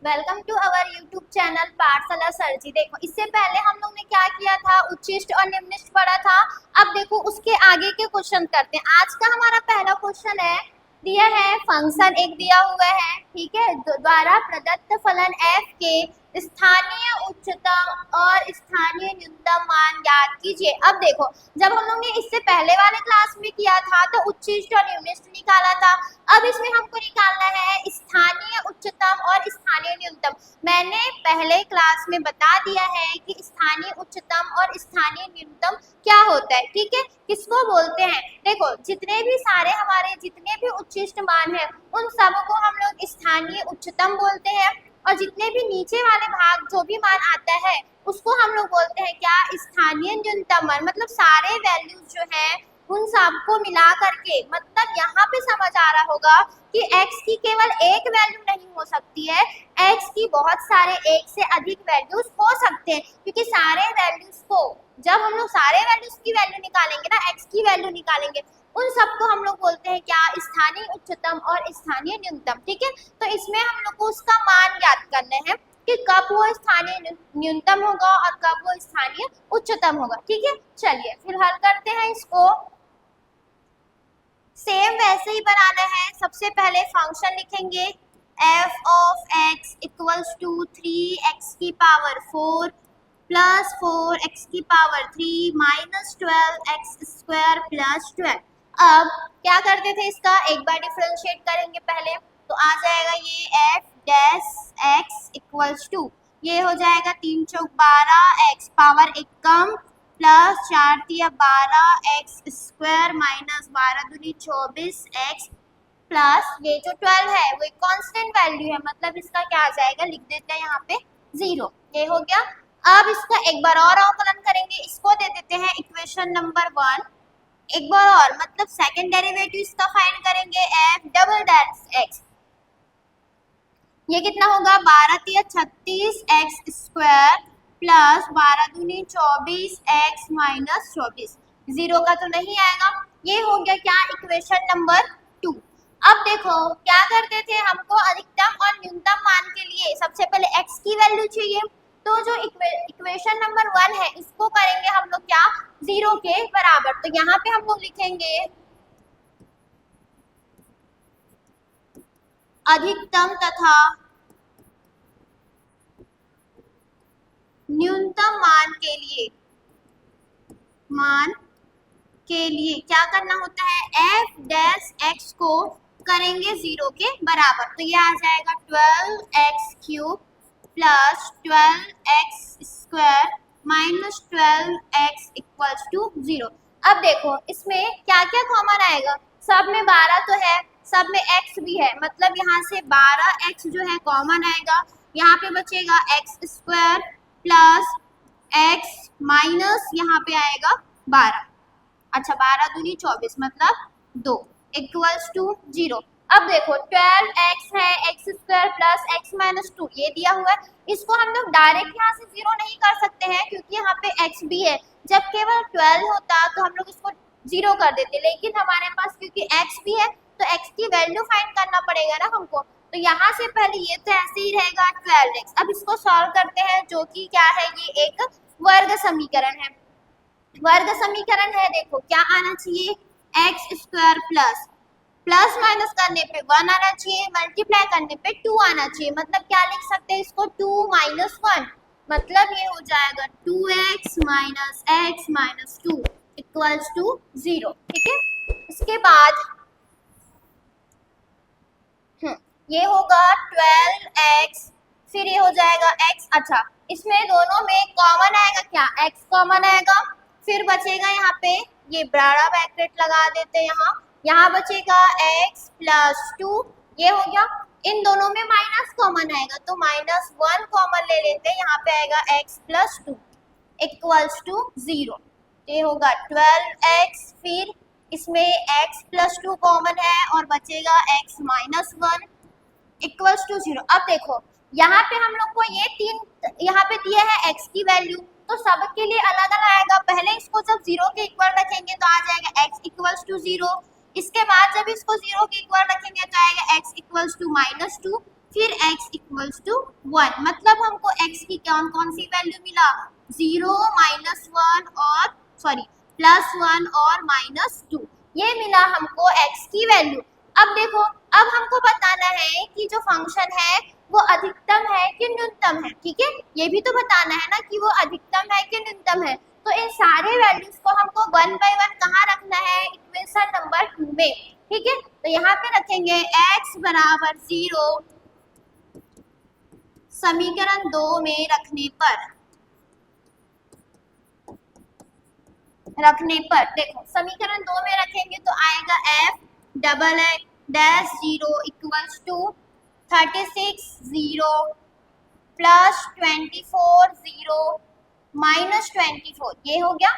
Welcome to our YouTube channel Pathshala sir ji. देखो, इससे पहले हम लोग ने क्या किया था, उच्चिष्ट और निम्निष्ट पढ़ा था। अब देखो उसके आगे के क्वेश्चन करते हैं। आज का हमारा पहला क्वेश्चन है, दिया है फंक्शन एक दिया हुआ है, ठीक है, द्वारा प्रदत्त फलन f के स्थानीय उच्चतम और स्थानीय न्यूनतम मान ज्ञात कीजिए। अब देखो, जब हम लोग ने इससे पहले वाले क्लास में किया था तो उच्चिष्ट और निम्निष्ट निकाला था। अब इसमें हमको निकालना है स्थानीय उच्चतम और स्थानीय न्यूनतम। मैंने पहले क्लास में बता दिया है कि स्थानीय उच्चतम और स्थानीय न्यूनतम क्या होता है, ठीक है, किसको बोलते हैं। देखो, जितने भी सारे हमारे जितने भी उच्चिष्ट मान है उन सबको हम लोग स्थानीय उच्चतम बोलते हैं, और जितने भी नीचे वाले भाग जो भी मान आता है उसको हम लोग बोलते हैं क्या, स्थानीय न्यूनतम मान। मतलब सारे वैल्यूज जो है उन सबको मिला करके, मतलब यहाँ पे समझ आ रहा होगा कि x की केवल एक वैल्यू नहीं हो सकती है, x की बहुत सारे एक से अधिक वैल्यूज हो सकते हैं, क्योंकि सारे वैल्यूज को जब हम लोग सारे वैल्यूज की वैल्यू निकालेंगे ना, x की वैल्यू निकालेंगे, उन सबको हम लोग बोलते हैं क्या, स्थानीय उच्चतम और स्थानीय न्यूनतम, ठीक है। तो इसमें हम लोग को उसका मान ज्ञात करना है कि कब वो स्थानीय न्यूनतम होगा और कब वो स्थानीय उच्चतम होगा, ठीक है। चलिए फिर हल करते हैं इसको। सेम वैसे ही बनाना है। सबसे पहले फंक्शन लिखेंगे f of x equals to 3x की पावर 4 प्लस 4x की power 3 minus 12x square plus 12। अब क्या करते थे, इसका एक बार डिफरेंशिएट करेंगे पहले, तो आ जाएगा ये f dash x equals to, ये हो जाएगा 3 चौक 12x पावर 1 कम प्लस 4 तिया 12x स्क्वायर माइनस 12 दूनी 24x प्लस ये जो 12 है वो एक कांस्टेंट वैल्यू है, मतलब इसका क्या आ जाएगा, लिख देते हैं यहाँ पे 0। ये हो गया। अब इसका एक बार और अवकलन करेंगे, इसको दे देते हैं इक्वेशन नंबर 1। एक बार और, मतलब सेकंड डेरिवेटिव इसका फाइंड करेंगे f डबल डैश x, ये कितना होगा 12 तिया 36x स्क्वायर प्लस 12 दूनी 24x माइनस 24, 0 का तो नहीं आएगा। ये हो गया क्या, इक्वेशन नंबर 2। अब देखो क्या करते थे, हमको अधिकतम और न्यूनतम मान के लिए सबसे पहले x की वैल्यू चाहिए, तो जो इक्वेशन नंबर 1 है इसको करेंगे हम लोग क्या, 0 के बराबर। तो यहाँ पे हम लोग लिखेंगे अधिकतम तथा न्यूनतम मान के लिए क्या करना होता है, f डैश x को करेंगे 0 के बराबर। तो ये आ जाएगा 12x cube plus 12x square minus 12x equals to 0। अब देखो इसमें क्या क्या कॉमन आएगा, सब में 12 तो है, सब में x भी है, मतलब यहाँ से 12x जो है कॉमन आएगा, यहाँ पे बचेगा x square plus x minus यहाँ पे आएगा 12, अच्छा 12 दूनी 24 मतलब 2 इक्वल्स टू 0। अब देखो 12x है, x square plus x minus 2 ये दिया हुआ है, इसको हम लोग डायरेक्ट यहाँ से 0 नहीं कर सकते हैं क्योंकि यहाँ पे x भी है। जब केवल 12 होता तो हम लोग इसको 0 कर देते, लेकिन हमारे पास क्योंकि x भी है तो x की वैल्यू फाइंड करना पड़ेगा ना हमको, तो यहाँ से पहले ये तो ऐसे ही रहेगा 12x। अब इसको सॉल्व करते हैं, जो कि क्या है, ये एक वर्ग समीकरण है। वर्ग समीकरण है, देखो क्या आना चाहिए, x square plus plus minus करने पे 1 आना चाहिए, मल्टीप्लाई करने पे 2 आना चाहिए, मतलब क्या लिख सकते हैं इसको, 2 माइनस 1, मतलब ये हो जाएगा 2x minus x minus 2 equals to 0, ठीक है। इसके बाद ये होगा 12x, फिर ये हो जाएगा x, अच्छा इसमें दोनों में कॉमन आएगा क्या, x कॉमन आएगा, फिर बचेगा यहाँ पे ये बड़ा ब्रैकेट लगा देते हैं, यहाँ बचेगा x प्लस 2, ये हो गया। इन दोनों में माइनस कॉमन आएगा तो माइनस 1 कॉमन ले लेते हैं, यहाँ पे आएगा x प्लस 2 इक्वल्स टू 0, ये होगा 12x, फिर इसमें x प्लस 2 कॉमन है और बचेगा x माइनस 1 इक्वल्स टू 0। अब देखो यहाँ पे हम लोग को ये 3 यहाँ पे दिया है x की वैल्यू, तो सबके लिए अलग अलग आएगा। पहले इसको जब 0 के इक्वल रखेंगे तो आ जाएगा x इक्वल्स टू 0, इसके बाद जब इसको 0 के इक्वल रखेंगे तो आएगा x इक्वल्स टू माइनस 2, फिर x इक्वल्स टू 1, मतलब हमको x की कौन कौन सी वैल्यू मिला, 0, -1 और सॉरी +1 और -2, ये मिला हमको x की वैल्यू। अब देखो, अब हमको बताना है कि जो फंक्शन है वो अधिकतम है कि न्यूनतम है, ठीक है, ये भी तो बताना है ना कि वो अधिकतम है कि न्यूनतम है। तो इन सारे वैल्यूज को हमको 1 बाय 1 कहाँ रखना है, इक्वेशन नंबर 2 में, ठीक है। तो यहाँ पे रखेंगे x बराबर 0 समीकरण 2 में रखने पर देखो समीकरण 2 में रखेंगे तो आएगा f double x dash 0 equals to 36 0 plus 24 0 -24, ये हो गया,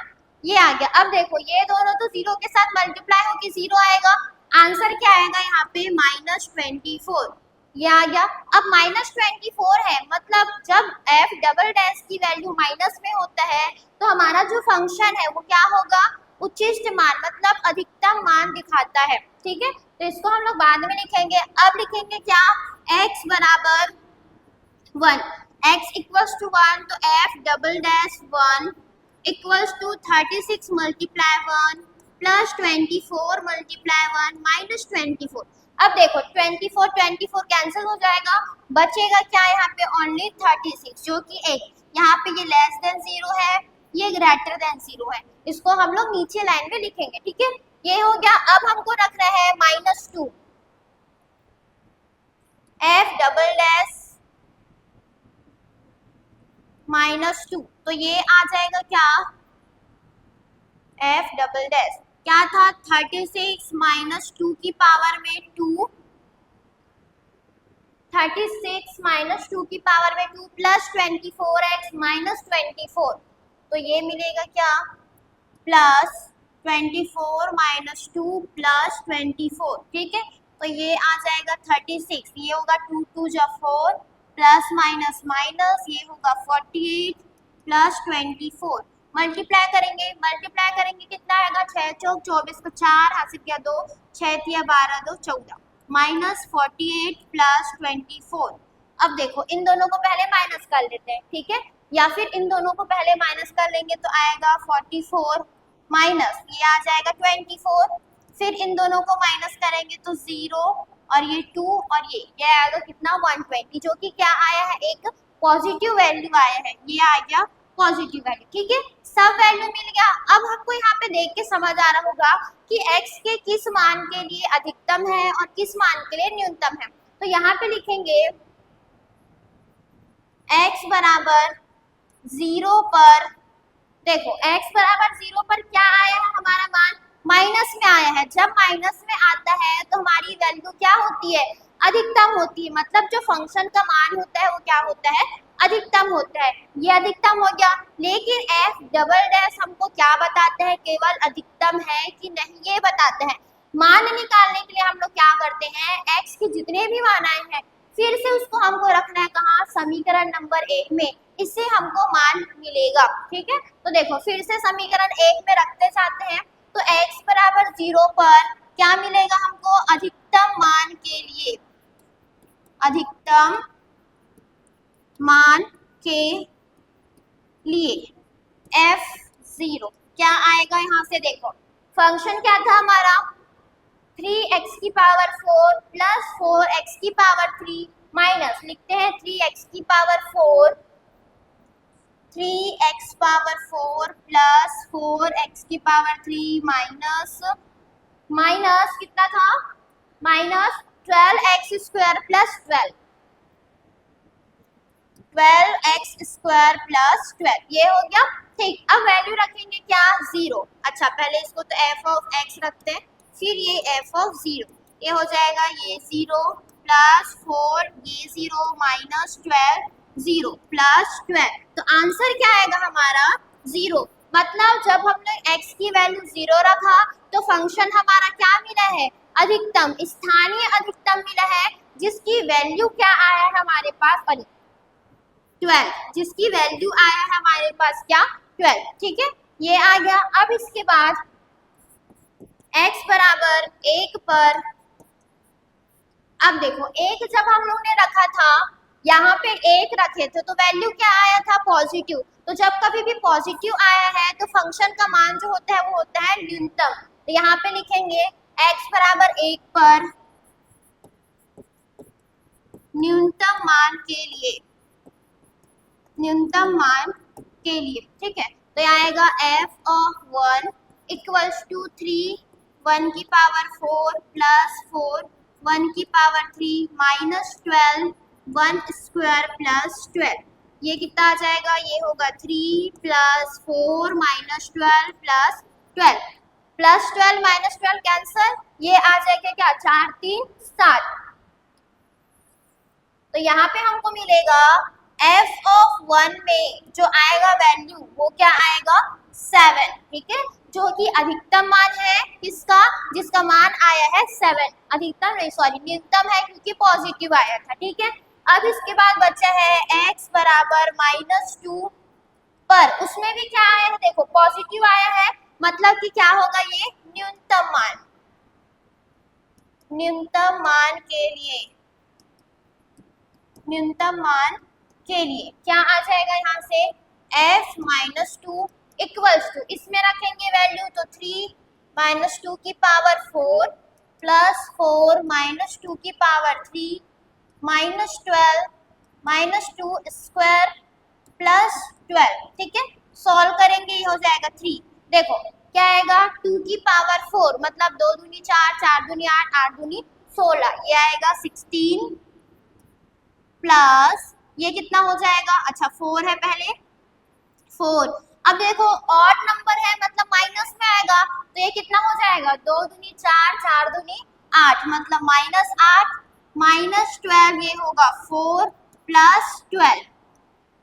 ये आ गया। अब देखो ये दोनों तो 0 के साथ मल्टीप्लाई होके 0 आएगा, आंसर क्या आएगा यहाँ पे -24, ये आ गया। अब -24 है, मतलब जब f डबल डैश की वैल्यू माइनस में होता है तो हमारा जो फंक्शन है वो क्या होगा, उच्चिष्ट मान, मतलब अधिकतम मान दिखाता है, ठीक है। तो इसको हम लोग बाद में लिखेंगे। अब लिखेंगे क्या, x बराबर 1, x इक्वल्स टू 1, तो f double dash 1 equals to 36 multiply 1 plus 24 multiply 1 -24। अब देखो 24 कैंसिल हो जाएगा, बचेगा क्या यहाँ पे, ओनली 36, जो कि एक यहाँ पे ये लेस देन 0 है, ये ग्रेटर देन 0 है, इसको हम लोग नीचे लाइन में लिखेंगे, ठीक है, ये हो गया। अब हमको रखना है -2, f डबल डैश -2, तो ये आ जाएगा क्या, f डबल डैश क्या था, 36 -2 की पावर में 2, 36 -2 की पावर में 2 प्लस 24x -24, तो ये मिलेगा क्या, प्लस 24 -2 प्लस 24, ठीक है। तो ये आ जाएगा 36, ये होगा 2 2 जा 4 प्लस माइनस माइनस, ये होगा 48 प्लस 24, मल्टीप्लाई करेंगे कितना आएगा, 6 चौक 24 को 4 हासिल किया 2, 6 तिया 12 2 14 -48 प्लस 24। अब देखो इन दोनों को पहले माइनस कर लेते हैं, ठीक है, या फिर इन दोनों को पहले माइनस कर लेंगे तो आएगा 44 माइनस ये आ जाएगा 24, फिर इन दोनों को माइनस करेंगे तो 0 और ये 2 और ये आएगा कितना 120, जो कि क्या आया है, एक पॉजिटिव वैल्यू आया है, ये आ गया पॉजिटिव वैल्यू, ठीक है, सब वैल्यू मिल गया। अब हमको यहाँ पे देख के समझ आ रहा होगा कि x के किस मान के लिए अधिकतम है और किस मान के लिए न्यूनतम है। तो यहाँ पे लिखेंगे x बराबर 0 पर, देखो x बराबर 0 पर क्या आया है, हमारा मान माइनस में आया है, जब माइनस में आता है तो हमारी वैल्यू क्या होती है, अधिकतम होती है, मतलब जो फंक्शन का मान होता है वो क्या होता है, अधिकतम होता है, ये अधिकतम हो गया। लेकिन f डबल डैश हमको क्या बताते हैं, केवल अधिकतम है कि नहीं ये बताते हैं। मान निकालने के लिए हम लोग क्या करते हैं, x के जितने भी मान आए हैं फिर से उसको हमको रखना है कहाँ, समीकरण नंबर 1 में, इससे हमको मान मिलेगा, ठीक है। तो देखो फिर से समीकरण 1 में रखते जाते हैं, तो x बराबर 0 पर क्या मिलेगा हमको, अधिकतम मान के लिए, अधिकतम मान के लिए f0 क्या आएगा, यहाँ से देखो फंक्शन क्या था हमारा, 3x की पावर 4 प्लस 4x की पावर 3 माइनस लिखते हैं 3x की power 4, 3x power 4 plus 4x की पावर 3 माइनस माइनस कितना था, minus 12x square plus 12x square plus 12, ये हो गया, ठीक। अब वैल्यू रखेंगे क्या, 0, अच्छा पहले इसको तो f ऑफ x रखते हैं, फिर ये f ऑफ 0, ये हो जाएगा ये 0 प्लस 4 ये 0 माइनस 12 0 प्लस 12, तो आंसर क्या आएगा हमारा 0, मतलब जब हमने x की वैल्यू 0 रखा तो फंक्शन हमारा क्या मिला है, अधिकतम, स्थानीय अधिकतम मिला है, जिसकी वैल्यू क्या आया है हमारे पास 12, जिसकी वैल्यू आया है हमारे पास क्या 12, ठीक है, ये आ गया। अब इसके बाद x बराबर 1 पर अब देखो एक जब हम लोग ने रखा था, यहाँ पे एक रखे थे तो वैल्यू क्या आया था, पॉजिटिव। तो जब कभी भी पॉजिटिव आया है तो फंक्शन का मान जो होता है वो होता है न्यूनतम। तो यहाँ पे लिखेंगे x बराबर 1 पर न्यूनतम मान के लिए, न्यूनतम मान के लिए, ठीक है। तो यहाँ आएगा f ऑफ 1 इक्वल्स टू 3 1 की पावर 4 प्लस 4 1 की पावर 3 माइनस 12 1 स्क्वायर प्लस 12। ये कितना आ जाएगा, ये होगा 3 plus 4 minus 12 plus 12 plus 12 minus 12 cancel, ये आ जाएगा क्या 4 3 7। तो यहाँ पे हमको मिलेगा f ऑफ 1 में जो आएगा वैल्यू वो क्या आएगा 7, ठीक है, जो कि अधिकतम मान है किसका, जिसका मान आया है 7। अधिकतम नहीं सॉरी न्यूनतम है क्योंकि पॉजिटिव आया था, ठीक है। अब इसके बाद बचा है x बराबर -2 पर, उसमें भी क्या आया है, देखो पॉजिटिव आया है, मतलब कि क्या होगा ये न्यूनतम मान, न्यूनतम मान के लिए, न्यूनतम मान के लिए क्या आ जाएगा यहाँ से f -2 इक्वल्स टू, इसमें रखेंगे वैल्यू तो 3 -2 की पावर 4 प्लस 4 -2 की पावर 3 -12 -2 स्क्वायर प्लस 12, ठीक है। सॉल्व करेंगे ये हो जाएगा 3, देखो क्या आएगा 2 की पावर 4 मतलब 2 दूनी 4 4 दूनी 8 8 दूनी 16, ये आएगा 16 प्लस ये कितना हो जाएगा, अच्छा 4 है पहले 4। अब देखो ऑड नंबर है मतलब माइनस में आएगा तो ये कितना हो जाएगा 2 दूनी 4 4 दूनी 8 मतलब -8 -12, ये होगा 4 प्लस 12,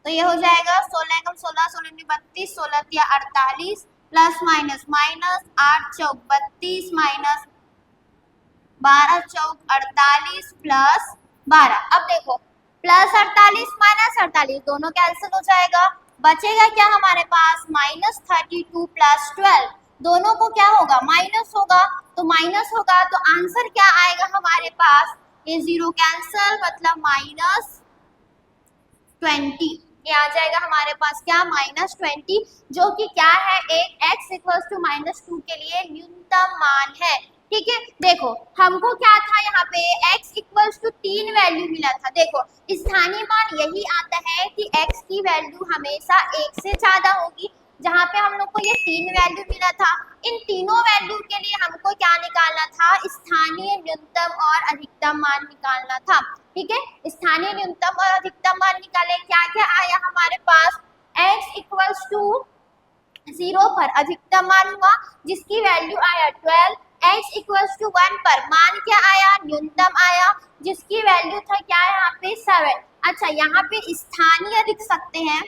तो ये हो जाएगा 16 एकम 16 16 32 16 या 48 प्लस माइनस माइनस 8 चौक 32 माइनस 12 चौक 48 प्लस 12। अब देखो प्लस 48 माइनस 48 दोनों कैंसिल हो जाएगा, बचेगा क्या हमारे पास -32 प्लस 12, दोनों को क्या होगा माइनस होगा, तो माइनस होगा तो आंसर क्या आएगा हमारे पास, ये 0 कैंसिल मतलब -20, ये आ जाएगा हमारे पास क्या -20, जो कि क्या है एक x इक्वल्स टू -2 के लिए न्यूनतम मान है, ठीक है। देखो हमको क्या था यहाँ पे x इक्वल्स टू 3 वैल्यू मिला था, देखो स्थानीय मान यही आता है कि x की वैल्यू हमेशा 1 से ज्यादा होगी, जहाँ पे हम लोग को ये 3 वैल्यू मिला था। इन तीनों वैल्यू के लिए हमको क्या निकालना था, स्थानीय न्यूनतम और अधिकतम मान निकालना था, ठीक है। स्थानीय न्यूनतम और अधिकतम मान निकाले, क्या क्या आया हमारे पास, x इक्वल्स टू 0 पर अधिकतम मान हुआ जिसकी वैल्यू आया 12, x इक्वल्स टू 1 पर मान क्या आया, न्यूनतम आया जिसकी वैल्यू था क्या यहाँ पे 7। अच्छा यहाँ पे स्थानीय लिख सकते हैं,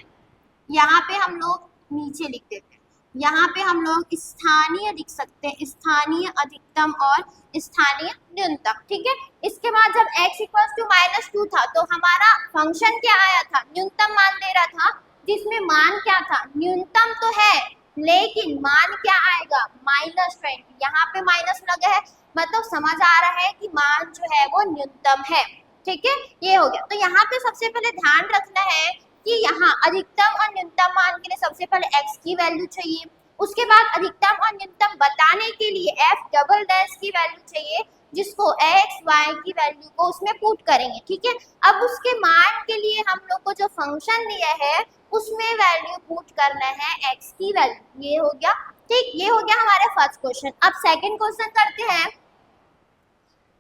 यहाँ पे हम लोग नीचे लिख देते हैं, यहाँ पे हम लोग स्थानीय लिख सकते हैं, स्थानीय अधिकतम और स्थानीय न्यूनतम, ठीक है। इसके बाद जब x इक्वल्स टू -2 था तो हमारा फंक्शन क्या आया था, न्यूनतम मान दे रहा था, जिसमें मान क्या था, न्यूनतम तो है लेकिन मान क्या आएगा -20, यहाँ पे माइनस लगा है मतलब समझ आ रहा है कि मान जो है वो न्यूनतम है, ठीक है। ये हो गया, तो यहाँ पे सबसे पहले ध्यान रखना है कि यहाँ अधिकतम और न्यूनतम मान के लिए सबसे पहले x की वैल्यू चाहिए, उसके बाद अधिकतम और न्यूनतम बताने के लिए f डबल डैश की वैल्यू चाहिए, जिसको x y की वैल्यू को उसमें पुट करेंगे, ठीक है। अब उसके मान के लिए हम लोग को जो फंक्शन दिया है उसमें वैल्यू पुट करना है x की वैल्यू, ये हो गया, ठीक। ये हो गया हमारे फर्स्ट क्वेश्चन। अब सेकंड क्वेश्चन करते हैं,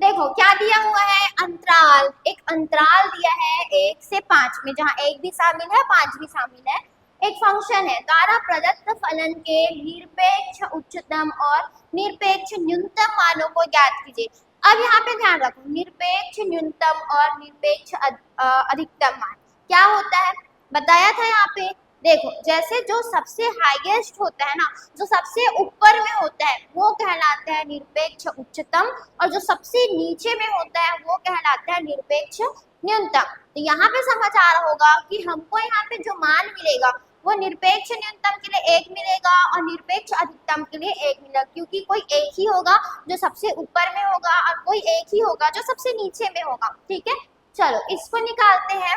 देखो क्या दिया हुआ है, अंतराल, एक अंतराल दिया है 1 से 5 में, जहाँ 1 भी शामिल है 5 भी शामिल है। एक फंक्शन है द्वारा प्रदत्त फलन के निरपेक्ष उच्चतम और निरपेक्ष न्यूनतम मानों को ज्ञात कीजिए। अब यहाँ पे ध्यान रखो, निरपेक्ष न्यूनतम और निरपेक्ष अधिकतम मान क्या होता है, बताया था यहाँ पे। देखो जैसे जो सबसे हाईएस्ट होता है ना, जो सबसे ऊपर में होता है वो कहलाता है निरपेक्ष उच्चतम, और जो सबसे नीचे में होता है वो कहलाता है निरपेक्ष न्यूनतम। तो यहाँ पे समझ आ रहा होगा कि हमको यहाँ पे जो मान मिलेगा वो निरपेक्ष न्यूनतम के लिए 1 मिलेगा और निरपेक्ष अधिकतम के लिए 1 मिलेगा, क्योंकि कोई एक ही होगा जो सबसे ऊपर में होगा और कोई एक ही होगा जो सबसे नीचे में होगा। ठीक है, चलो इसको निकालते हैं।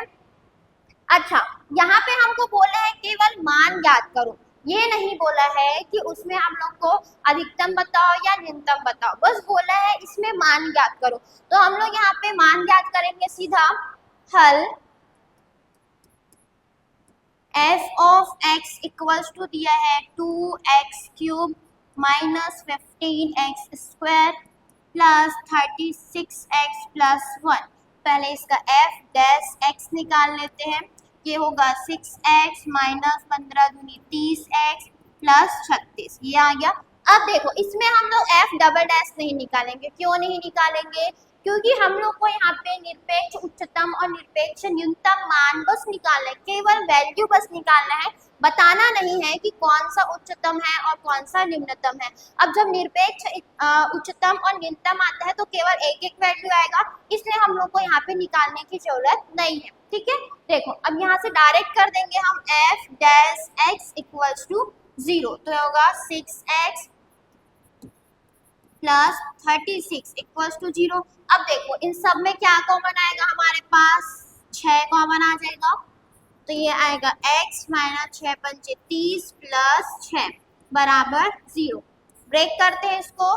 अच्छा, यहाँ पे हमको बोला है केवल मान ज्ञात करो, ये नहीं बोला है कि उसमें हम लोग को अधिकतम बताओ या न्यूनतम बताओ, बस बोला है इसमें मान ज्ञात करो। तो हम लोग यहाँ पे मान ज्ञात करेंगे सीधा। हल f of x equals to दिया है 2x³ minus 15x square plus 36x plus 1। पहले इसका f डैश x निकाल लेते हैं, ये होगा 6x माइनस 15 दूनी 30x प्लस 36, ये आ गया। अब देखो इसमें हम लोग f डबल डैश नहीं निकालेंगे, क्यों नहीं निकालेंगे? क्योंकि हम लोग को यहाँ पे निरपेक्ष उच्चतम और निरपेक्ष न्यूनतम मान बस निकालना है, केवल वैल्यू बस निकालना है, बताना नहीं है कि कौन सा उच्चतम है और कौन सा न्यूनतम है। अब जब निरपेक्ष उच्चतम और न्यूनतम आता है तो केवल एक एक वैल्यू आएगा, इसलिए हम लोग को यहाँ पे निकालने की जरूरत नहीं है। ठीक है, देखो अब यहाँ से डायरेक्ट कर देंगे हम f dash x equals to 0, तो होगा 6x प्लस 36 इक्वल्स टू 0। अब देखो इन सब में क्या कॉमन आएगा, हमारे पास 6 कॉमन आ जाएगा, तो ये आएगा x माइनस 6 पंचे 30 प्लस 6 बराबर 0। ब्रेक करते हैं इसको।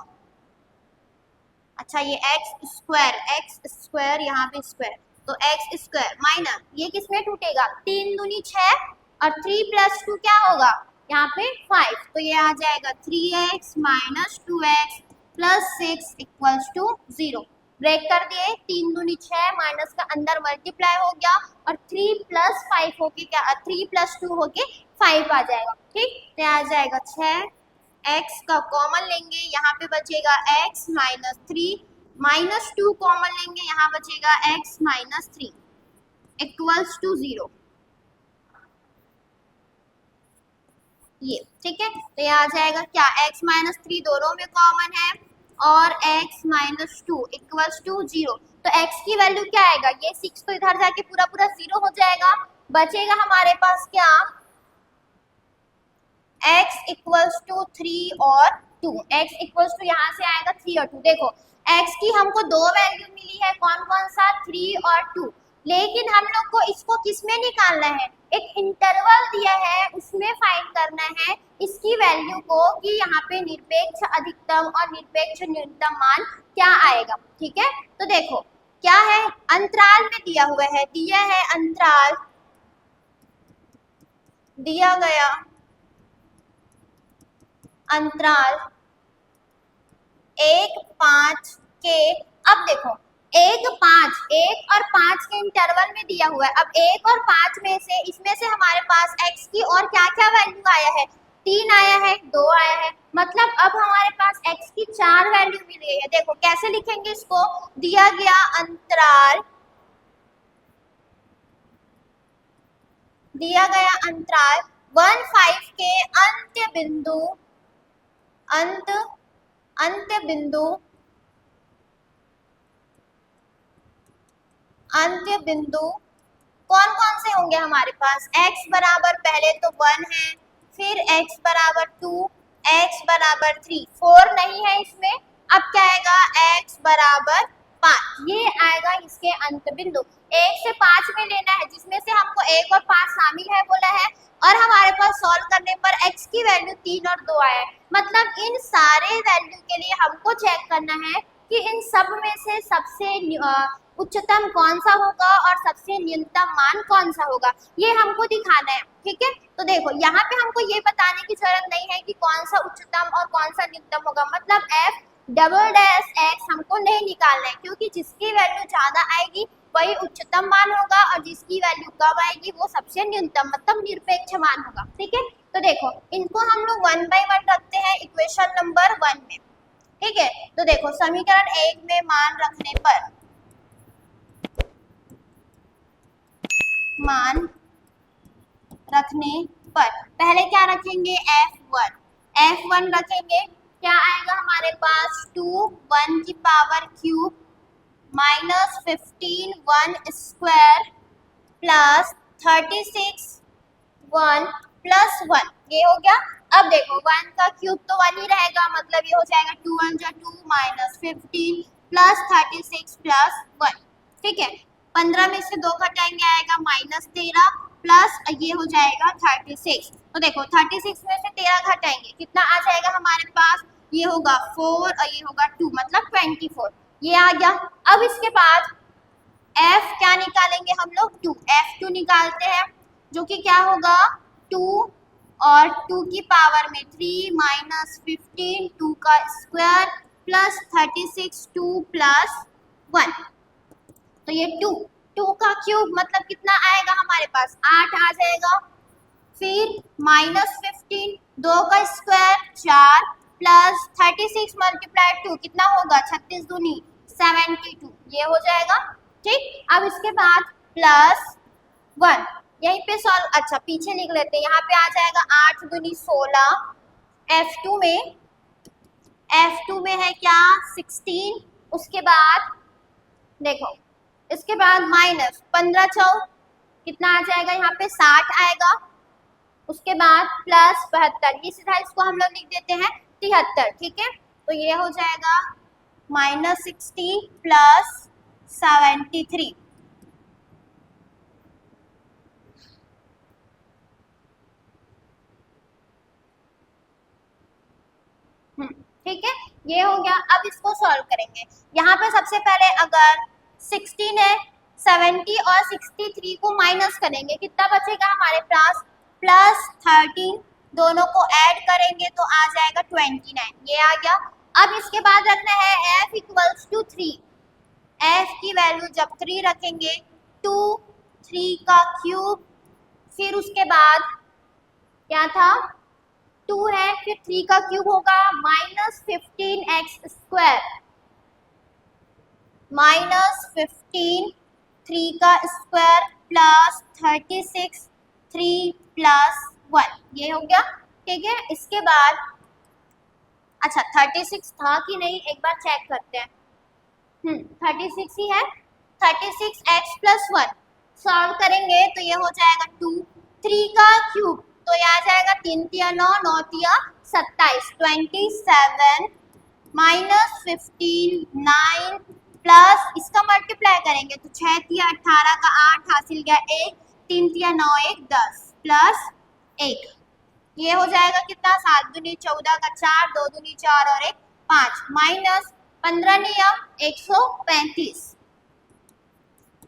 अच्छा, ये x स्क्वायर यहाँ पे स्क्वायर, तो x स्क्वायर माइनस ये किसमें टूटेगा, 3 दूनी 6 और 3 प्लस 2 क्या होगा यहाँ पे 5, तो ये आ जाएगा 3x minus 2x plus 6 equals to 0। Break कर दिए, 3 दूनी 6 माइनस का अंदर मल्टीप्लाई हो गया और 3 प्लस 5 होके क्या 3 प्लस 2 होके 5 आ जाएगा। ठीक, तो आ जाएगा 6x का कॉमन लेंगे, यहाँ पे बचेगा x माइनस 3 माइनस 2 कॉमन लेंगे, यहाँ बचेगा x माइनस 3 इक्वल्स टू 0। ये ठीक है, तो ये आ जाएगा क्या x माइनस 3 दोनों में कॉमन है और x माइनस 2 इक्वल्स टू 0। तो x की वैल्यू क्या आएगा, ये 6 तो इधर जाके पूरा पूरा 0 हो जाएगा, बचेगा हमारे पास क्या x इक्वल्स टू 3 और 2। x इक्वल्स टू यहाँ से आएगा 3 और 2। देखो x की हमको दो वैल्यू मिली है, कौन कौन सा 3 और 2, लेकिन हम लोग को इसको किसमें निकालना है, एक इंटरवल दिया है उसमें फाइंड करना है इसकी वैल्यू को कि यहाँ पे निरपेक्ष अधिकतम और निरपेक्ष न्यूनतम मान क्या आएगा। ठीक है, तो देखो क्या है, अंतराल में दिया हुआ है, दिया है अंतराल, दिया गया अंतराल 1, 5 के। अब देखो 1 और 5 के इंटरवल में दिया हुआ है। अब 1 और 5 में से इसमें से हमारे पास x की और क्या क्या वैल्यू आया है, 3 आया है, 2 आया है, मतलब अब हमारे पास x की 4 वैल्यू मिल गई है। देखो कैसे लिखेंगे इसको, दिया गया अंतराल, दिया गया अंतराल 1, 5 के अंत्य बिंदु कौन कौन से होंगे हमारे पास, x बराबर पहले तो 1 है, फिर x बराबर 2, x बराबर 3, 4 नहीं है इसमें, अब क्या आएगा x बराबर 5, ये आएगा इसके अंत बिंदु। 1 से 5 में लेना है, जिसमें से हमको 1 और 5 शामिल है बोला है, और हमारे पास सॉल्व करने पर x की वैल्यू 3 और 2 आया है। मतलब इन सारे वैल्यू के लिए हमको चेक करना है कि इन सब में से सबसे उच्चतम कौन सा होगा और सबसे न्यूनतम मान कौन सा होगा, ये हमको दिखाना है। ठीक है, तो देखो यहाँ पे हमको ये बताने की जरूरत नहीं है कि कौन सा उच्चतम और कौन सा न्यूनतम होगा, मतलब f डबल डैश x हमको नहीं निकालना है, क्योंकि जिसकी वैल्यू ज्यादा आएगी वही उच्चतम मान होगा और जिसकी वैल्यू कम आएगी वो सबसे न्यूनतम मतलब निरपेक्ष मान होगा। ठीक है, तो देखो इनको हम लोग 1 बाय 1 रखते हैं इक्वेशन नंबर 1 में। ठीक है, तो देखो समीकरण 1 में मान रखने पर पहले क्या रखेंगे, f1 रखेंगे, क्या आएगा हमारे पास 2 1 की power cube minus 15 1 square plus 36 1 plus 1, ये हो गया। अब देखो 1 का क्यूब तो 1 ही रहेगा, मतलब ये हो जाएगा 2 1 जा 2 माइनस 15 प्लस 36 प्लस 1। ठीक है, 15 में से 2 घटाएंगे आएगा माइनस 13 प्लस ये हो जाएगा 36। तो देखो 36 में से 13 घटाएंगे कितना आ जाएगा हमारे पास, ये होगा 4 और ये होगा 2 मतलब 24, ये आ गया। अब इसके बाद f क्या निकालेंगे हम लोग, 2, f2 निकालते हैं, जो कि क्या होगा 2 और 2 की पावर में 3 माइनस 15 2 का स्क्वायर प्लस 36 2 प्लस 1। तो ये 2 का क्यूब मतलब कितना आएगा हमारे पास, 8 आ जाएगा। फिर माइनस 15 2 का स्क्वायर 4 प्लस 36 मल्टीप्लाई 2 कितना होगा 36 दूनी 72, ये हो जाएगा। ठीक, अब इसके बाद प्लस 1 यहीं पे सॉल्व, अच्छा पीछे लिख लेते हैं, यहाँ पे आ जाएगा 8 दूनी 16, F2 में है क्या 16, उसके बाद देखो इसके बाद माइनस 15 चौ कितना आ जाएगा यहाँ पे 60 आएगा, उसके बाद प्लस 72, ये सीधा इसको हम लोग लिख देते हैं 73। ठीक है, तो ये हो जाएगा माइनस 60 प्लस 73। ठीक है, ये हो गया। अब इसको सॉल्व करेंगे, यहाँ पे सबसे पहले अगर 16 है 70 और 63 को माइनस करेंगे कितना बचेगा हमारे पास, प्लस 13, दोनों को ऐड करेंगे तो आ जाएगा 29, ये आ गया। अब इसके बाद रखना है f इक्वल्स टू 3, f की वैल्यू जब 3 रखेंगे 2 3 का क्यूब, फिर उसके बाद क्या था 2 है, फिर 3 का क्यूब होगा माइनस 15x स्क्वायर माइनस 15 3 का स्क्वायर प्लस 36 3 प्लस 1, ये हो गया। ठीक है, इसके बाद अच्छा 36 था कि नहीं एक बार चेक करते हैं, 36 ही है, 36x प्लस 1 सॉल्व करेंगे तो ये हो जाएगा 2, 3 का क्यूब तो ये आ जाएगा 3 तिया 9 9 तिया 27 27 माइनस 15 9 प्लस इसका मल्टीप्लाई करेंगे तो 6 तिया 18 का 8 हासिल गया 1, 3 तिया 9 1 10 प्लस 1, ये हो जाएगा कितना 7 दूनी 14 का 4 2 दूनी 4 और 1 5 माइनस 15 नियम 135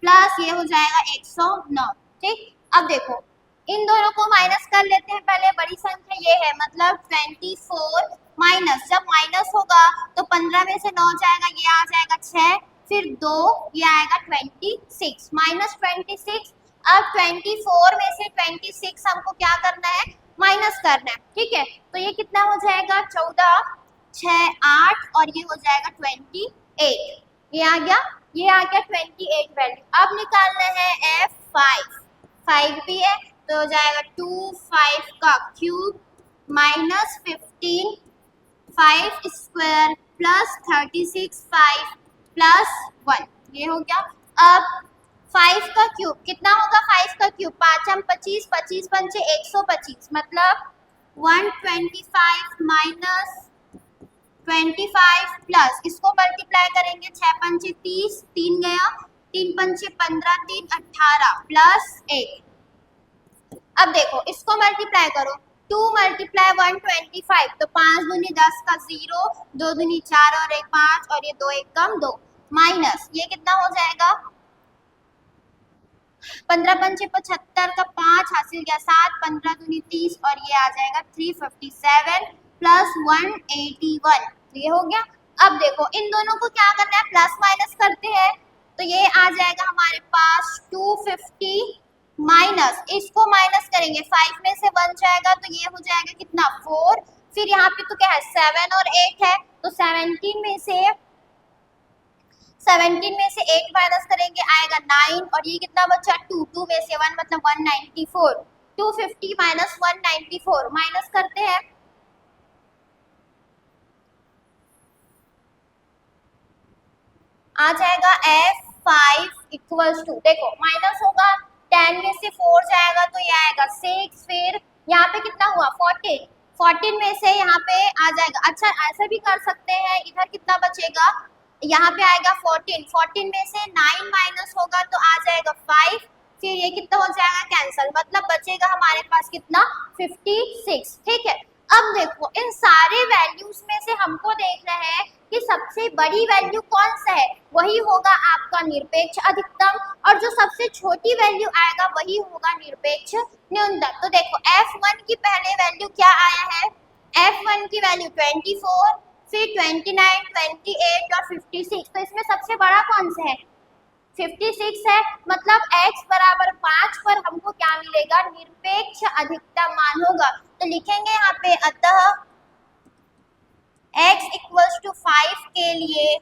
प्लस ये हो जाएगा 109। ठीक, अब देखो इन दोनों को माइनस कर लेते हैं, पहले बड़ी संख्या ये है मतलब 24 माइनस, जब माइनस होगा तो 15 में से 9 जाएगा ये आ जाएगा 6, फिर 2 ये आएगा 26 माइनस 26। अब 24 में से 26 हमको क्या करना है माइनस करना है। ठीक है, तो ये कितना हो जाएगा 14 6 8 और ये हो जाएगा 28, ये आ गया 28 वैल्यू। अब निकालना है F5, 5 भी है तो हो जाएगा 2 5 का cube minus 15 5 square plus 36 5 plus 1, ये हो गया। अब 5 का क्यूब कितना होगा, 5 का क्यूब 5 25 25 पंचे 125 मतलब 125 माइनस 25 प्लस इसको मल्टीप्लाई करेंगे 6 पंचे 30 3 गया 3 पंचे 15 3 18 प्लस 1। अब देखो इसको मल्टीप्लाई करो 2 मल्टीप्लाई 125 तो 5 दूनी 10 का 0 2 दूनी 4 और 1 5 और ये 2 1 कम 2 माइनस ये कितना हो जाएगा 15 पंचे 75 का 5 हासिल गया 7 15 दूनी 30 और ये आ जाएगा 357 प्लस 181, ये हो गया। अब देखो इन दोनों को क्या करना है प्लस माइनस करते हैं तो ये आ जाएगा हमारे पास 250 माइनस इसको माइनस करेंगे 5 में से 1 जाएगा तो ये हो जाएगा कितना 4, फिर यहाँ पे तो क्या है 7 और 8 है तो 17 में से 8 माइनस करेंगे आएगा 9 और ये कितना बचा 2 2 में से 1 मतलब 194, 250 माइनस 194 माइनस करते हैं आ जाएगा F5 इक्वल्स टू, देखो माइनस होगा 10 में से 4 जाएगा तो ये आएगा 6, फिर यहाँ पे कितना हुआ 14, 14 में से यहाँ पे आ जाएगा। अच्छा ऐसे भी कर सकते हैं, इधर कितना बचेगा, यहाँ पे आएगा 14, 14 में से 9 माइनस होगा तो आ जाएगा 5, फिर ये कितना हो जाएगा कैंसल, मतलब बचेगा हमारे पास कितना 56। ठीक है, अब देखो इन सारे वैल्यूज में से हमको देखना है कि सबसे बड़ी वैल्यू कौन सा है, वही होगा आपका निरपेक्ष अधिकतम, और जो सबसे छोटी वैल्यू आएगा वही होगा निरपेक्ष न्यूनतम। तो देखो F1 की पहले वैल्यू क्या आया है, F1 की वैल्यू 24, फिर 29, 28 और 56, तो इसमें सबसे बड़ा कौन सा है 56 है, मतलब x बराबर 5 पर हमको क्या मिलेगा, निरपेक्ष अधिकतम मान होगा। तो लिखेंगे यहाँ पे अतः x इक्वल्स टू 5 के लिए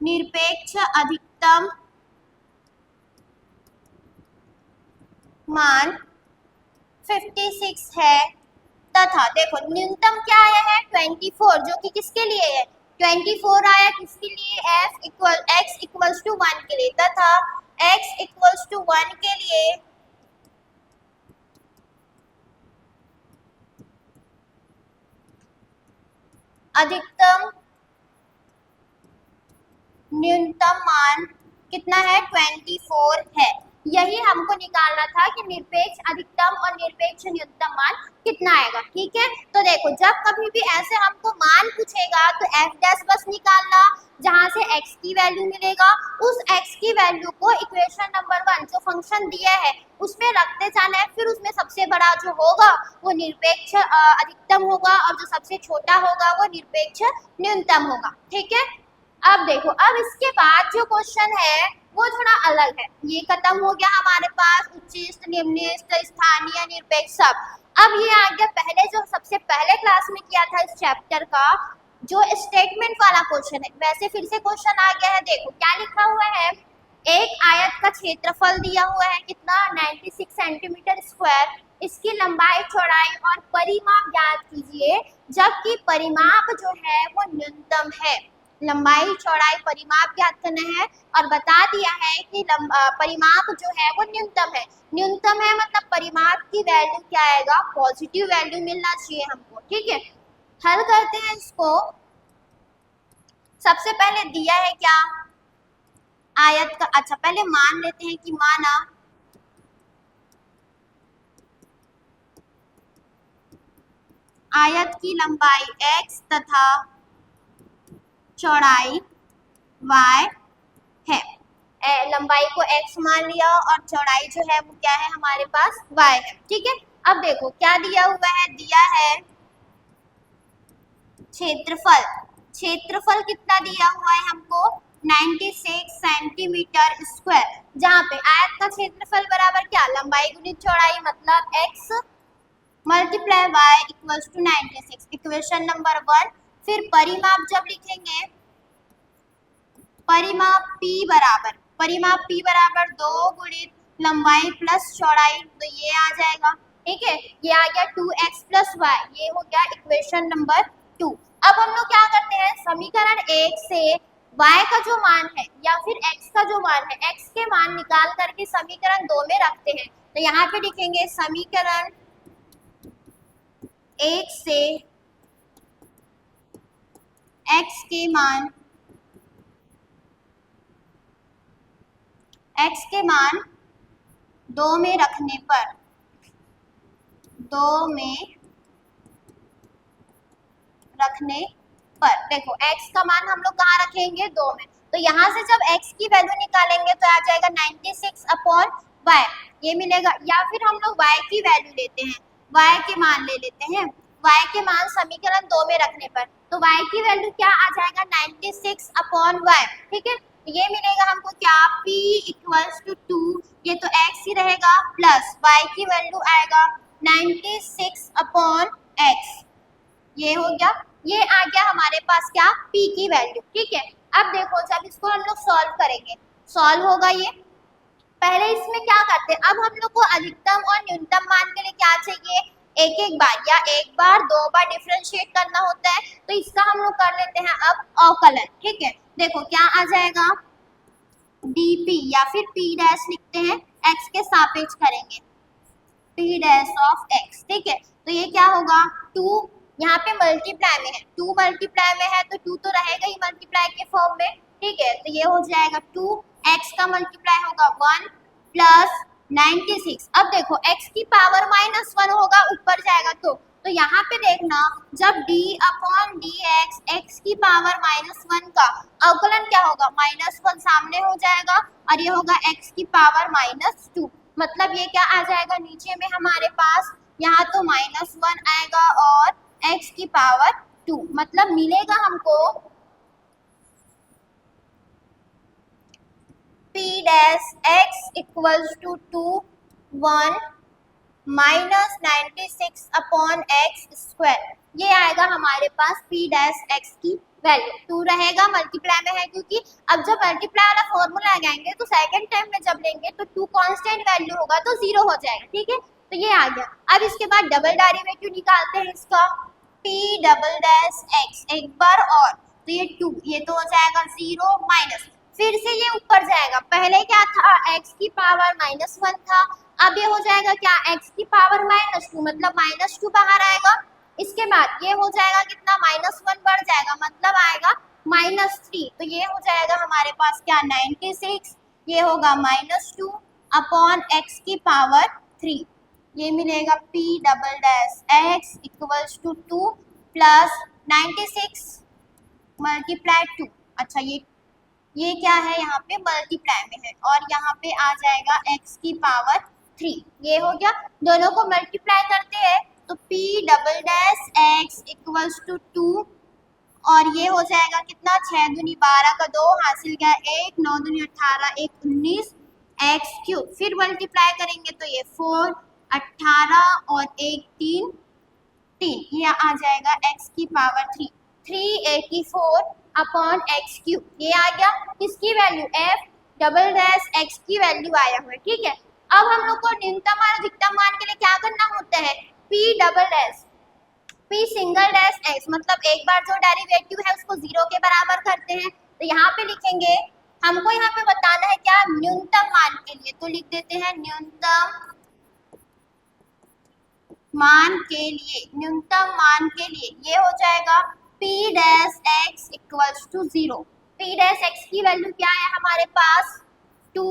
निरपेक्ष अधिकतम मान 56 है, तथा देखो न्यूनतम क्या आया है 24, जो कि किसके लिए है 24 आया किसके लिए, x इक्वल्स टू 1 के लिए, तथा x इक्वल्स टू 1 के लिए अधिकतम न्यूनतम मान कितना है 24 है। यही हमको निकालना था कि निरपेक्ष अधिकतम और निरपेक्ष न्यूनतम मान कितना आएगा। ठीक है, तो देखो जब कभी भी ऐसे हमको मान पूछेगा तो f डैश बस निकालना, जहां से x की वैल्यू मिलेगा उस x की वैल्यू को इक्वेशन नंबर 1 जो फंक्शन दिया है उसमें रखते जाना है, फिर उसमें सबसे बड़ा जो होगा वो निरपेक्ष अधिकतम होगा और जो सबसे छोटा होगा वो निरपेक्ष न्यूनतम होगा। ठीक है, अब देखो अब इसके बाद जो क्वेश्चन है वो थोड़ा अलग है, ये खत्म हो गया हमारे पास उच्चिष्ट निम्निष्ट स्थानीय निरपेक्ष सब। अब ये आ गया पहले जो सबसे पहले क्लास में किया था इस चैप्टर का जो स्टेटमेंट वाला क्वेश्चन है, वैसे फिर से क्वेश्चन आ गया है। देखो क्या लिखा हुआ है, एक आयत का क्षेत्रफल दिया हुआ है कितना 96 सेंटीमीटर स्क्वायर, इसकी लंबाई चौड़ाई और परिमाप ज्ञात कीजिए, जबकि परिमाप जो है वो न्यूनतम है। लंबाई चौड़ाई परिमाप ज्ञात करना है और बता दिया है कि परिमाप जो है वो न्यूनतम है। न्यूनतम है मतलब परिमाप की वैल्यू क्या आएगा, पॉजिटिव वैल्यू मिलना चाहिए हमको। ठीक है, हल करते हैं इसको। सबसे पहले दिया है क्या आयत का, अच्छा पहले मान लेते हैं कि माना आयत की लंबाई x तथा चौड़ाई y है। लंबाई को x मान लिया और चौड़ाई जो है वो क्या है हमारे पास y है। ठीक है, अब देखो क्या दिया हुआ है, दिया है क्षेत्रफल, क्षेत्रफल कितना दिया हुआ है हमको 96 सेंटीमीटर स्क्वायर, जहाँ पे आयत का क्षेत्रफल बराबर क्या लंबाई गुणित चौड़ाई मतलब x multiply y equals to 96, equation number 1। फिर परिमाप जब लिखेंगे परिमाप p बराबर 2 गुणित लंबाई प्लस चौड़ाई, तो ये आ जाएगा। ठीक है, ये आ गया 2x प्लस y, ये हो गया इक्वेशन नंबर 2। अब हम लोग क्या करते हैं, समीकरण 1 से y का जो मान है या फिर x का जो मान है, x के मान निकाल करके समीकरण 2 में रखते हैं। तो यहाँ पे लिखेंगे समीकरण 1 से x के मान 2 में रखने पर, 2 में रखने पर देखो x का मान हम लोग कहाँ रखेंगे 2 में, तो यहाँ से जब x की वैल्यू निकालेंगे तो आ जाएगा 96 अपॉन y, ये मिलेगा। या फिर हम लोग y की वैल्यू लेते हैं, y के मान ले लेते हैं, y के मान समीकरण 2 में रखने पर, तो y की वैल्यू क्या आ जाएगा 96 अपॉन y। ठीक है, ये मिलेगा हमको क्या p इक्वल्स टू 2, ये तो x ही रहेगा प्लस y की वैल्यू आएगा 96 अपॉन x, ये हो गया, ये आ गया हमारे पास क्या p की वैल्यू। ठीक है, अब देखो जब इसको हम लोग सॉल्व करेंगे, सॉल्व होगा ये। पहले इसमें क्या करते हैं, अब हम लोग को अधिकतम और न्यूनतम मान के लिए क्या चाहिए, एक बार या एक बार 2 बार डिफरेंशिएट करना होता है, तो इसका हम लोग कर लेते हैं अब अवकलन। ठीक है, देखो क्या आ जाएगा dp या फिर p डैश लिखते हैं x के सापेक्ष करेंगे, p डैश ऑफ x, ठीक है। तो ये क्या होगा 2, यहाँ पे मल्टीप्लाई में है, 2 मल्टीप्लाई में है तो 2 तो रहेगा ही मल्टीप्लाई के फॉर्म में, ठीक है। तो ये हो जाएगा 2, x का मल्टीप्लाई होगा 1 प्लस 96। अब देखो x की पावर -1 होगा, ऊपर जाएगा तो यहाँ पे देखना जब d अपॉन dx x की पावर -1 का अवकलन क्या होगा, -1 सामने हो जाएगा और ये होगा x की पावर -2, मतलब ये क्या आ जाएगा नीचे में हमारे पास, यहाँ तो -1 आएगा और x की पावर 2, मतलब मिलेगा हमको p dash x equals to 2 1 minus 96 upon x square, ये आएगा हमारे पास p डैश x की वैल्यू। 2 रहेगा मल्टीप्लाई में है क्योंकि अब जब मल्टीप्लाई वाला फॉर्मूला लगाएंगे तो सेकंड टाइम में जब लेंगे तो 2 कांस्टेंट वैल्यू होगा तो 0 हो जाएगा, ठीक है। तो ये आ गया। अब इसके बाद डबल डेरिवेटिव निकालते हैं इसका, p डबल डैश x, एक बार और तो ये 2, ये तो हो जाएगा 0 माइनस, फिर से ये ऊपर जाएगा, पहले क्या था x की पावर -1 था, अब ये हो जाएगा क्या x की पावर -2, मतलब -2 बाहर आएगा। इसके बाद ये हो जाएगा कितना, -1 बढ़ जाएगा, मतलब आएगा -3, तो ये हो जाएगा हमारे पास क्या 96, ये होगा -2 अपॉन x की पावर 3, ये मिलेगा p double dash x equals to 2 plus 96 multiply 2, अच्छा ये क्या है यहाँ पे मल्टीप्लाई में है और यहाँ पे आ जाएगा x की पावर 3, ये हो गया। दोनों को मल्टीप्लाई करते हैं तो p double dash x equals to 2 और ये हो जाएगा कितना 6 दूनी 12 का 2 हासिल गया 1, 9 दूनी 18, 1 19 x क्यूब, फिर मल्टीप्लाई करेंगे तो ये 4 18 और 1 3 3, ये आ जाएगा x की पावर 3 384 अपॉन एक्स क्यूब, ये आ गया किसकी value, f double dash x की वैल्यू आया हुआ है, ठीक है। अब हम लोग को न्यूनतम मान अधिकतम मान के लिए क्या करना होता है, p double dash p single dash x, मतलब एक बार जो डेरिवेटिव है उसको 0 के बराबर करते हैं, तो यहाँ पे लिखेंगे, हमको यहाँ पे बताना है क्या न्यूनतम मान के लिए, तो लिख देते हैं न्यूनतम मान के लिए, न्यूनतम मान के लिए ये हो जाएगा p dash x equals to 0, p dash x की वैल्यू क्या है हमारे पास 2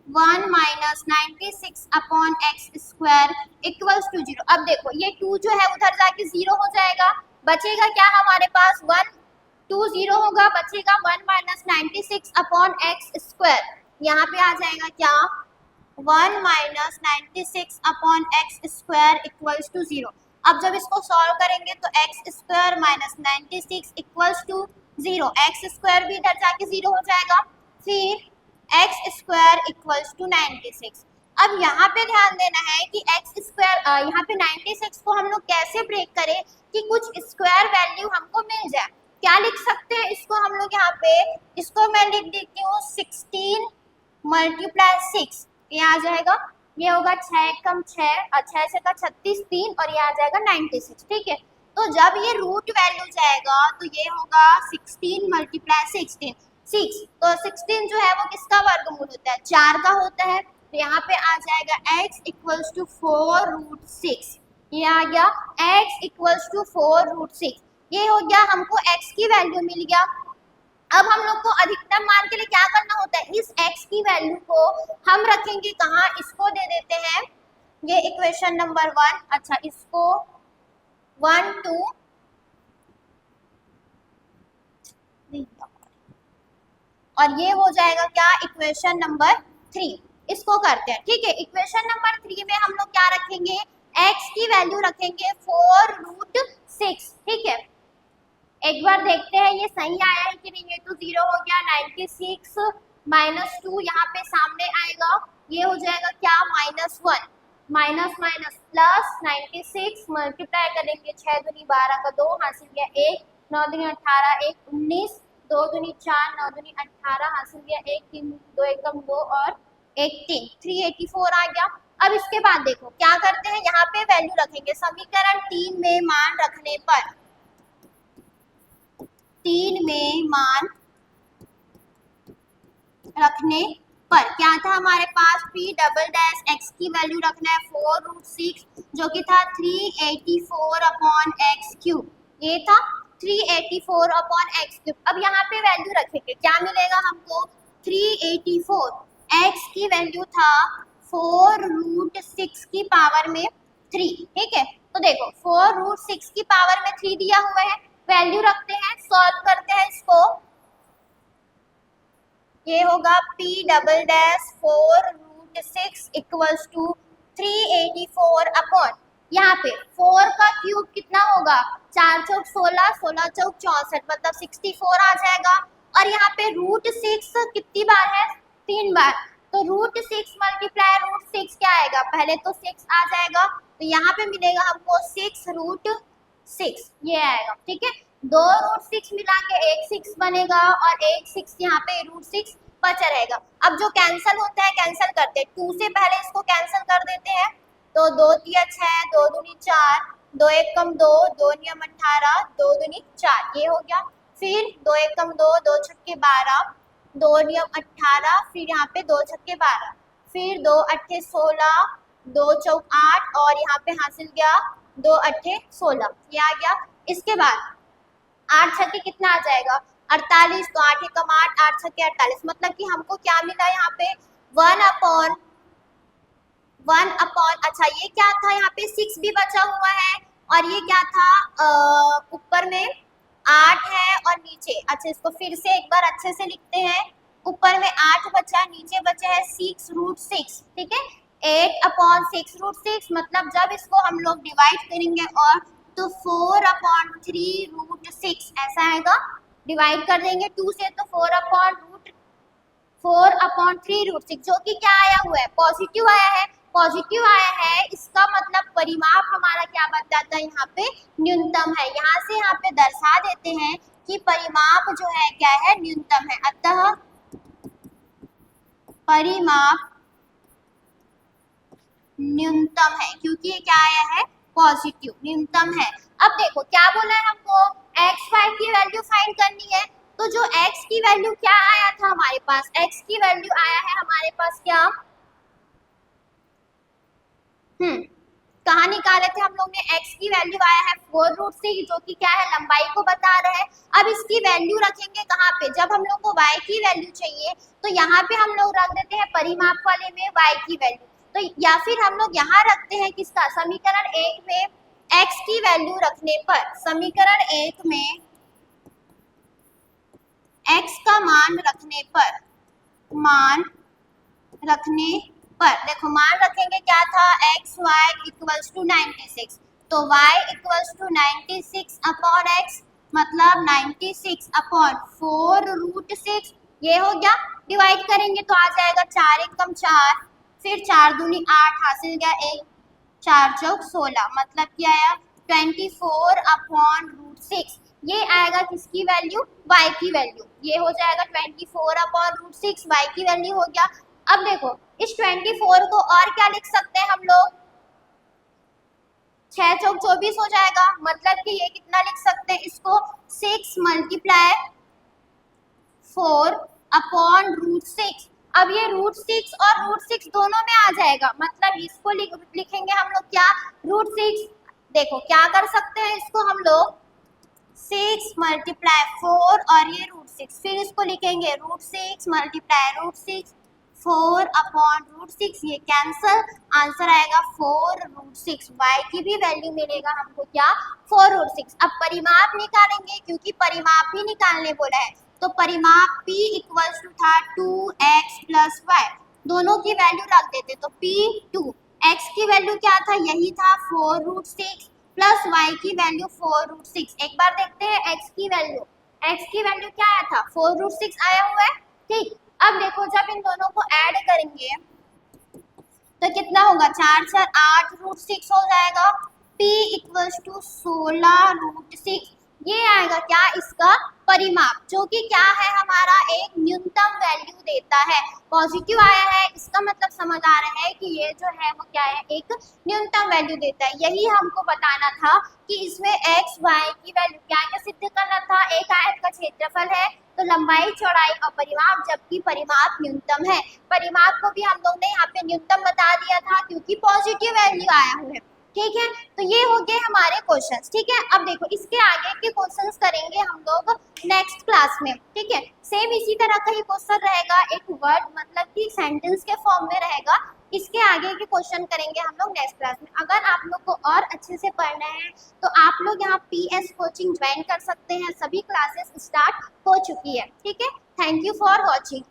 1 minus 96 upon x square equals to 0। अब देखो ये 2 जो है उधर जाके 0 हो जाएगा, बचेगा क्या हमारे पास 1 2 0 होगा, बचेगा 1 माइनस 96 अपॉन एक्स स्क्वायर, यहाँ पे आ जाएगा क्या 1 minus 96 upon x square equals to 0। अब जब इसको सॉल्व करेंगे तो x square minus 96 equals to 0, x square भी इधर जाके 0 हो जाएगा, फिर एक्स स्क्वायर इक्वल्स टू 96। अब यहाँ पे ध्यान देना है कि एक्स स्क्वायर यहाँ पे 96 को हम लोग कैसे ब्रेक करें कि कुछ स्क्वायर वैल्यू हमको मिल जाए। क्या लिख सकते हैं इसको हम लोग यहाँ पे, इसको मैं लिख देती हूँ 16 मल्टीप्लाई 6, ये आ जाएगा, ये होगा 6 कम 6 और 6 से का 36 3 और ये आ जाएगा 96, ठीक है। तो जब ये रूट वैल्यू जाएगा तो ये होगा 16 मल्टीप्लाई 16 6, तो 16 जो है वो किसका वर्गमूल होता है 4 का होता है, तो यहाँ पे आ जाएगा x इक्वल्स टू 4 रूट 6, ये आ गया x इक्वल्स टू 4 रूट 6, ये हो गया हमको x की वैल्यू मिल गया। अब हम लोग को अधिकतम मान के लिए क्या करना होता है, इस x की वैल्यू को हम रखेंगे कहाँ, इसको दे देते हैं ये इक्वेशन नंबर 1, अच्छा इसको 1 2 और ये हो जाएगा क्या इक्वेशन नंबर 3, इसको करते हैं, ठीक है। इक्वेशन नंबर 3 में हम लोग क्या रखेंगे, x की वैल्यू रखेंगे 4 रूट 6, ठीक है। एक बार देखते हैं ये सही आया है कि नहीं, ये तो 0 हो गया, 96 माइनस 2 यहाँ पे सामने आएगा, ये हो जाएगा क्या -1 माइनस माइनस प्लस 96 मल्टीप्लाई करेंगे 6 दूनी 12 का 2 हासिल गया 1, 9 दूनी 18 1 19, 2 दूनी 4 9 दूनी 18 हासिल गया 1 3 2 एकम 2 और 1 3 384 आ गया। अब इसके बाद देखो क्या करते हैं, यहाँ पे वैल्यू रखेंगे, समीकरण 3 में मान रखने पर, 3 में मान रखने पर क्या था हमारे पास, p डबल डैश x की वैल्यू रखना है 4√6 जो कि था 384 अपॉन एक्स क्यूब, ये था 384 अपॉन एक्स क्यूब। अब यहाँ पे वैल्यू रखेंगे, क्या मिलेगा हमको, 384, x की वैल्यू था 4√6 की पावर में 3, ठीक है। तो देखो 4√6 की पावर में 3 दिया हुआ है, वैल्यू रखते हैं, सॉल्व करते हैं इसको। ये होगा p double dash 4√6 equals to 384 upon, यहाँ पे 4 का क्यूब कितना होगा, 4 चौक 16, 16 चौक 64, मतलब 64 आ जाएगा। और यहाँ पे √6 कितनी बार है, 3 बार, तो √6 मल्टीप्लाई √6 क्या आएगा, पहले तो 6 आ जाएगा, तो यहाँ पे मिलेगा हमको 6√6, ये आएगा, ठीक है। 2√6 मिला के एक 6 बनेगा और एक 6 यहाँ पे √6 बचा रहेगा। अब जो कैंसिल होता है कैंसिल करते हैं, 2 से पहले इसको कैंसिल कर देते हैं, तो 2 तिया 6, 2 दूनी 4, 2 एक कम 2, 2 नियम 18, 2 दूनी 4, ये हो गया। फिर 2 एक कम 2, 2 छक्के 12, 2 नियम 18, फिर यहाँ पे 2 छक्के 12, फिर 2 अट्ठे 16, 2 चौक 8 और यहाँ पे हासिल गया 2 अट्ठे 16, ये आ गया। इसके बाद 8 छक्के कितना आ जाएगा, 48, तो 8 एकम 8, 8 छक्के 48, मतलब कि हमको क्या मिला यहाँ पे 1 अपॉन, अच्छा ये क्या था, यहाँ पे 6 भी बचा हुआ है, और ये क्या था, ऊपर में 8 है और नीचे, अच्छा इसको फिर से एक बार अच्छे से लिखते हैं, ऊपर में 8 बचा, नीचे बचा है 6√6, ठीक है। 8 अपॉन 6√6, मतलब जब इसको हम लोग डिवाइड करेंगे और तो 4 अपॉन 3√6 ऐसा आएगा, डिवाइड कर देंगे 2 से तो 4 अपॉन 3√6, जो कि क्या आया हुआ है, पॉजिटिव आया है, पॉजिटिव आया है, इसका मतलब परिमाप हमारा क्या बताता है, यहाँ पे न्यूनतम है। यहाँ से यहाँ पे दर्शा देते हैं कि परिमाप जो है क्या है, न्यूनतम है, अतः परिमाप न्यूनतम है, क्योंकि ये क्या आया है, पॉजिटिव, न्यूनतम है। अब देखो क्या बोला है हमको, एक्स वाई की वैल्यू फाइंड करनी है, तो जो x की वैल्यू क्या आया था हमारे पास, x की वैल्यू आया है हमारे पास क्या, कहाँ निकाले थे हम लोग ने, x की वैल्यू आया है 4√6, जो कि क्या है, लंबाई को बता रहा है। अब इसकी वैल्यू रखेंगे कहाँ पे, जब हम लोग को y की वैल्यू चाहिए तो यहाँ पे हम लोग रख देते हैं परिमाप वाले में y की वैल्यू, तो या फिर हम लोग यहाँ रखते हैं किसका, समीकरण 1 में x की वैल्यू रखने पर, समीकरण 1 में x का मान रखने पर, देखो मान रखेंगे क्या था, एक्स वाई इक्वल्स टू 96, तो y equals to 96 upon x, मतलब 96 अपॉन 4√6, ये हो गया। डिवाइड करेंगे तो आ जाएगा 4 एकम 4, फिर 4 दूनी 8, हासिल गया 1, 4 चौक 16, मतलब क्या आया 24 अपॉन √6, ये आएगा किसकी वैल्यू, y की वैल्यू, ये हो जाएगा 24 अपॉन √6, y की वैल्यू हो गया। अब देखो इस 24 को और क्या लिख सकते हैं हम लोग, 6 चौक 24 हो जाएगा, मतलब कि ये कितना लिख सकते हैं इसको, 6 मल्टीप्लाई 4 अपॉन √6। अब ये √6 और √6 दोनों में आ जाएगा, मतलब इसको लिखेंगे हम लोग क्या, √6, देखो क्या कर सकते हैं इसको हम लोग, 6 मल्टीप्लाई 4 और ये √6, फिर इसको लिखेंगे √6 मल्टीप्लाई √6, 4 अपॉन √6, ये कैंसल, आंसर आएगा 4√6, y की भी वैल्यू मिलेगा हमको क्या, 4√6। अब परिमाप निकालेंगे, क्योंकि परिमाप ही निकालने बोला है, तो परिमाप p इक्वल्स टू था 2x प्लस y, दोनों की वैल्यू रख देते, तो p 2, x की वैल्यू क्या था, यही था 4√6 प्लस y की वैल्यू 4√6। एक बार देखते हैं x की वैल्यू क्या आया था, 4√6 आया हुआ है, ठीक। अब देखो जब इन दोनों को ऐड करेंगे तो कितना होगा, 4 4 8 √6 हो जाएगा, p इक्वल्स टू 16√6, ये आएगा क्या, इसका परिमाप, जो कि क्या है हमारा एक न्यूनतम वैल्यू देता है। पॉजिटिव आया है, इसका मतलब समझ आ रहा है कि ये जो है वो क्या है, एक न्यूनतम वैल्यू देता है। यही हमको बताना था कि इसमें एक्स वाई की वैल्यू क्या क्या सिद्ध करना था। एक आयत का क्षेत्रफल है तो लंबाई चौड़ाई और परिमाप, जबकि परिमाप न्यूनतम है। परिमाप को भी हम लोग ने यहाँ पे न्यूनतम बता दिया था क्योंकि पॉजिटिव वैल्यू आया हुआ है। ठीक है, तो ये हो गए हमारे क्वेश्चंस। ठीक है, अब देखो इसके आगे के क्वेश्चंस करेंगे हम लोग नेक्स्ट क्लास में। ठीक है, सेम इसी तरह का ही क्वेश्चन रहेगा, एक वर्ड मतलब कि सेंटेंस के फॉर्म में रहेगा। इसके आगे के क्वेश्चन करेंगे हम लोग नेक्स्ट क्लास में। अगर आप लोग को और अच्छे से पढ़ना है तो आप लोग यहाँ PS कोचिंग ज्वाइन कर सकते हैं, सभी क्लासेस स्टार्ट हो चुकी है। ठीक है, थैंक यू फॉर वॉचिंग।